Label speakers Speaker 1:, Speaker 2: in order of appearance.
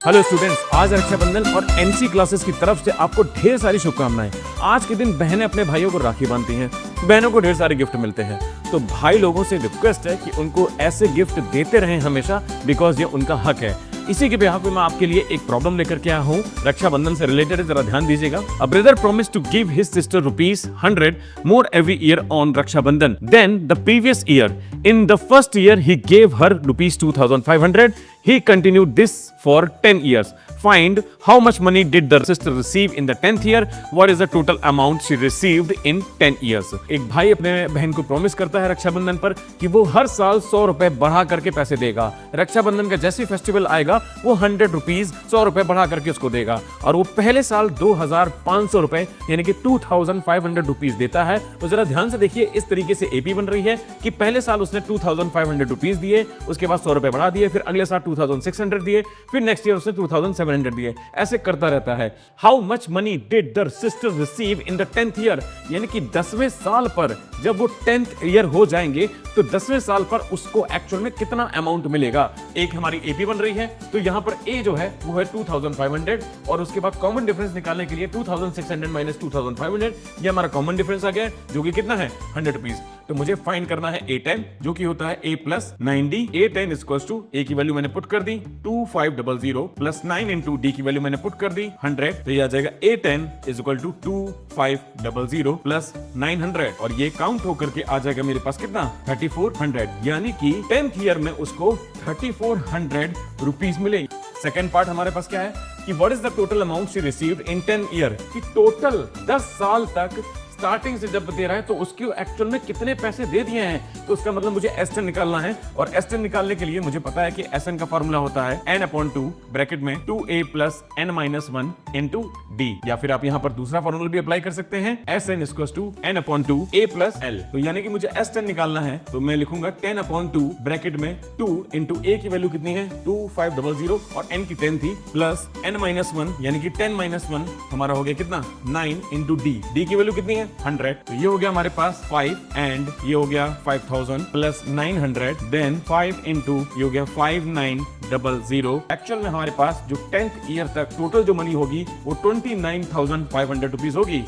Speaker 1: Hello students, आज रक्षाबंधन और NC classes की तरफ से आपको ढेर सारी शुभकामनाएं। आज के दिन बहनें अपने भाइयों को राखी बांधती हैं, बहनों को ढेर सारे गिफ्ट मिलते हैं। तो भाई लोगों से रिक्वेस्ट है कि उनको ऐसे गिफ्ट देते रहें हमेशा, बिकॉज ये उनका हक है। इसी के बिहाफ पे मैं आपके लिए एक प्रॉब्लम लेकर के आया हूँ, रक्षाबंधन से रिलेटेड, जरा ध्यान दीजिएगा। A brother promise to give his sister ₹100 more every year on Rakshabandhan than the previous year. In the first year, he gave her ₹2,500. He continued this for 10 years. Find how much money did the sister receive in the 10th year? What is the total amount she received in 10 years? एक भाई अपने बहन को promise करता है रक्षाबंधन पर कि वो हर साल ₹100 बढ़ा करके पैसे देगा। रक्षाबंधन का जैसे फेस्टिवल आएगा वो ₹100 ₹100 बढ़ा करके उसको देगा, और वो पहले साल ₹2,500 यानी कि ₹2,500 देता है। तो जरा ध्यान से देखिए, इस तरीके से एपी बन रही है कि पहले साल उसने ₹2,500 दिए, उसके बाद ₹100 बढ़ा दिए, फिर अगले साल 2,600 दिए, फिर नेक्स्ट ईयर उसने 2,700 दिए। ऐसे करता रहता है। How much money did the sister receive in the 10th year? यानी कि 10वें साल पर जब वो 10th ईयर हो जाएंगे तो 10वें साल पर उसको एक्चुअल में कितना अमाउंट मिलेगा। एक हमारी एपी बन रही है, तो यहां पर ए जो है वो है 2,500, और उसके बाद कॉमन डिफरेंस निकालने के लिए 2,600 माइनस 2,500, ये हमारा कॉमन डिफरेंस आ गया, जो कि कितना है ₹100। तो मुझे फाइंड करना है A10, जो कि होता है A + 9D। A10 equals to ए की वैल्यू मैंने पुट कर दी 2500 प्लस 9 इंटू डी की वैल्यू मैंने पुट कर दी 100। तो ये आ जाएगा A10 is equal to 2500 plus 900, और ये काउंट होकर के आ जाएगा मेरे पास कितना 3400, यानी कि 10th ईयर में उसको ₹3400 मिले। सेकेंड पार्ट हमारे पास क्या है कि what is the total amount she received in 10 year, कि टोटल 10 साल तक स्टार्टिंग से जब दे रहा है तो उसके एक्चुअल में कितने पैसे दे दिए हैं। तो उसका मतलब मुझे S10 निकालना है, और S10 निकालने के लिए मुझे पता है कि SN का फॉर्मूला होता है n/2 ब्रैकेट में 2a + n-1 into d, या फिर आप यहां पर दूसरा फॉर्मूला भी अप्लाई कर सकते हैं, SN = n/2 a + l। तो यानी कि मुझे S10 निकालना है, तो मैं लिखूंगा 10/2 ब्रैकेट में 2 into a की वैल्यू कितनी है 2500, और n की 10 थी, प्लस n-1 यानी कि 10 - 1 हमारा हो गया कितना 9 into d। d की वैल्यू कितनी है 100। तो ये हो गया हमारे पास 5, एंड ये हो गया 5000 प्लस 900, देन 5 इंटू ये हो गया 5900। एक्चुअल में हमारे पास जो 10th ईयर तक टोटल जो मनी होगी वो ₹29,500 होगी।